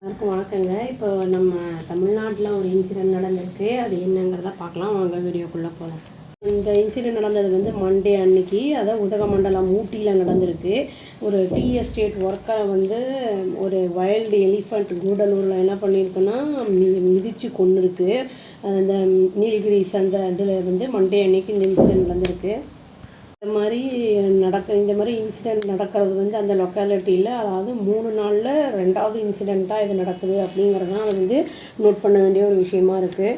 எல்லாருக்கும் வணக்கங்க. இப்போ நம்ம தமிழ்நாட்டில் ஒரு இன்சிடெண்ட் நடந்திருக்கு. அது என்னங்கிறத பார்க்கலாம் வாங்க, வீடியோக்குள்ளே போகலாம். இந்த இன்சிடெண்ட் நடந்தது வந்து மண்டே அன்னைக்கு, அதாவது உதகமண்டலம் ஊட்டியில் நடந்திருக்கு. ஒரு டீ எஸ்டேட் ஒர்க்கரை வந்து ஒரு வைல்டு எலிஃபண்ட் கூடலூரில் என்ன பண்ணியிருக்குன்னா மிதித்து கொண்டு இருக்கு. அந்த நீலகிரிஸ் அந்த இதில் வந்து மண்டே அன்னைக்கு இந்த இன்சிடெண்ட் நடந்திருக்கு. இந்த மாதிரி இன்சிடெண்ட் நடக்கிறது வந்து அந்த லொக்காலிட்டியில், அதாவது 3 நாளில் 2வது இன்சிடெண்ட்டாக இது நடக்குது அப்படிங்கிறது தான் அது வந்து நோட் பண்ண வேண்டிய ஒரு விஷயமா இருக்குது.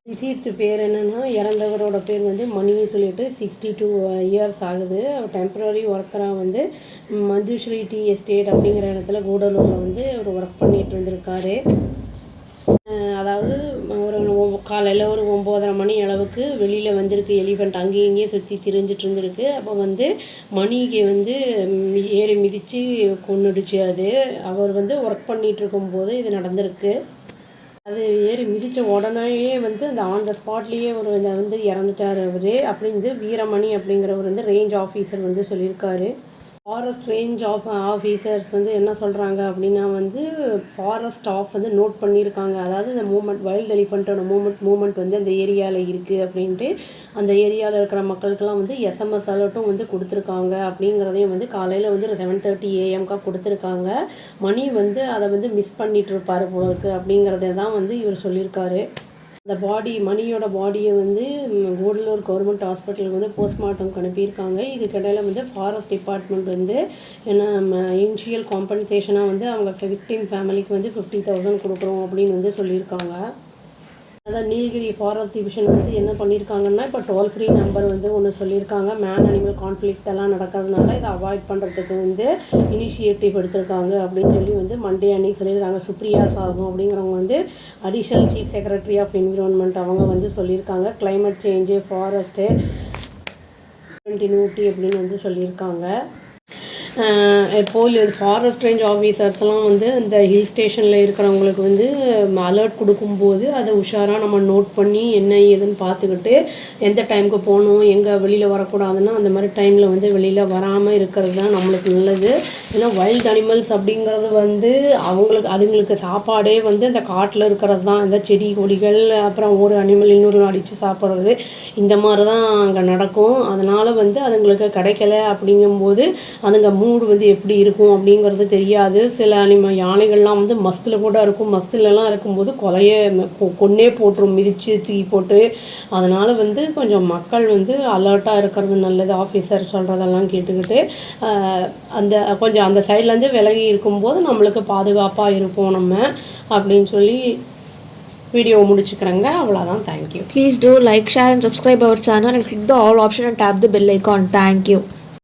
டிசீஸ்டு பேர் என்னென்னா, இறந்தவரோட பேர் வந்து மணின்னு சொல்லிட்டு 62 இயர்ஸ் ஆகுது. அவர் டெம்பரரி ஒர்க்கராக வந்து மஞ்சுஸ்ரீ டீ எஸ்டேட் அப்படிங்கிற இடத்துல கூடலூரில் வந்து அவர் ஒர்க் பண்ணிகிட்டு இருந்திருக்காரு. அதாவது காலையில் ஒரு 9:30 மணி அளவுக்கு வெளியில் வந்திருக்கு எலிஃபெண்ட். அங்கேயும் இங்கேயும் சுற்றி திரிஞ்சிட்டு இருந்திருக்கு. அப்போ வந்து மணிக்கு வந்து ஏறி மிதித்து கொன்னுடுச்சு. அது அவர் வந்து ஒர்க் பண்ணிகிட்டு இருக்கும்போது இது நடந்திருக்கு. அது ஏறி மிதித்த உடனேயே வந்து அந்த ஆன் த ஸ்பாட்லேயே ஒரு வந்து இறந்துட்டார் அவர் அப்படின்னு வீரமணி அப்படிங்கிறவர் வந்து ரேஞ்ச் ஆஃபீஸர் வந்து சொல்லியிருக்காரு. ஃபாரஸ்ட் ரேஞ்ச் ஆஃபீஸர்ஸ் வந்து என்ன சொல்கிறாங்க அப்படின்னா வந்து ஃபாரஸ்ட் ஸ்டாஃப் வந்து நோட் பண்ணியிருக்காங்க. அதாவது இந்த வைல்டு எலிஃபண்ட்டோட மூமெண்ட் வந்து அந்த ஏரியாவில் இருக்குது அப்படின்ட்டு அந்த ஏரியாவில் இருக்கிற மக்களுக்கெல்லாம் வந்து எஸ்எம்எஸ் அலர்ட்டும் வந்து கொடுத்துருக்காங்க. அப்படிங்கிறதையும் வந்து காலையில் வந்து 7:30 AM கொடுத்துருக்காங்க. மணி வந்து அதை வந்து மிஸ் பண்ணிட்டு இருப்பார் போல இருக்குது அப்படிங்கிறத தான் வந்து இவர் சொல்லியிருக்காரு. அந்த மணியோட பாடியை வந்து கூடலூர் கவர்மெண்ட் ஹாஸ்பிட்டலுக்கு வந்து போஸ்ட்மார்ட்டம்க்கு அனுப்பியிருக்காங்க. இதுக்கிடையில் வந்து ஃபாரஸ்ட் டிபார்ட்மெண்ட் வந்து இனிஷியல் காம்பன்சேஷனாக வந்து அவங்க விக்டிம் ஃபேமிலிக்கு வந்து 50,000 கொடுக்குறோம் அப்படின்னு வந்து சொல்லியிருக்காங்க. அதான் நீலகிரி ஃபாரஸ்ட் டிவிஷன் வந்து என்ன பண்ணியிருக்காங்கன்னா, இப்போ டோல் ஃப்ரீ நம்பர் வந்து ஒன்று சொல்லியிருக்காங்க. மேன் அனிமல் கான்ஃப்ளிக்ட் எல்லாம் நடக்கிறதுனால இதை அவாய்ட் பண்ணுறதுக்கு வந்து இனிஷியேட்டிவ் எடுத்திருக்காங்க அப்படின்னு சொல்லி வந்து மண்டே அன்னைக்கு சொல்லியிருக்காங்க. சுப்ரியா சாகு அப்படிங்கிறவங்க வந்து additional chief secretary of environment அவங்க வந்து சொல்லியிருக்காங்க. கிளைமேட் சேஞ்சு, ஃபாரஸ்ட்டு கண்டினியூட்டி அப்படின்னு வந்து சொல்லியிருக்காங்க. ஃபாரஸ்ட் ரேஞ்ச் ஆஃபீஸர்ஸ்லாம் வந்து இந்த ஹில் ஸ்டேஷனில் இருக்கிறவங்களுக்கு வந்து அலர்ட் கொடுக்கும்போது அதை உஷாராக நம்ம நோட் பண்ணி என்ன ஏதுன்னு பார்த்துக்கிட்டு எந்த டைமுக்கு போகணும், எங்கே வெளியில் வரக்கூடாதுன்னா அந்த மாதிரி டைமில் வந்து வெளியில் வராமல் இருக்கிறது தான் நம்மளுக்கு நல்லது. ஏன்னா வைல்டு அனிமல்ஸ் அப்படிங்கிறது வந்து அதுங்களுக்கு சாப்பாடே வந்து அந்த காட்டில் இருக்கிறது தான். இந்த செடி கொடிகள், அப்புறம் ஒரு அனிமல் இன்னொரு அடித்து சாப்பிட்றது, இந்த மாதிரி தான் அங்கே நடக்கும். அதனால் வந்து அதுங்களுக்கு கிடைக்கல அப்படிங்கும்போது அதுங்க மூடு வந்து எப்படி இருக்கும் அப்படிங்கிறது தெரியாது. சில யானைகள்லாம் வந்து மஸ்தில் கூட இருக்கும். மஸ்திலெலாம் இருக்கும்போது கொன்னே போட்டுரும், மிதித்து தூக்கி போட்டு. அதனால் வந்து கொஞ்சம் மக்கள் வந்து அலர்ட்டாக இருக்கிறது நல்லது. ஆஃபீஸர் சொல்கிறதெல்லாம் கேட்டுக்கிட்டு கொஞ்சம் அந்த சைட்லேருந்து விலகி இருக்கும்போது நம்மளுக்கு பாதுகாப்பாக இருப்போம் நம்ம அப்படின்னு சொல்லி வீடியோவை முடிச்சுக்கிறேங்க. அவ்வளோதான். Thank you. Please do like, share and subscribe our channel and click the all option and tap the bell icon. Thank you.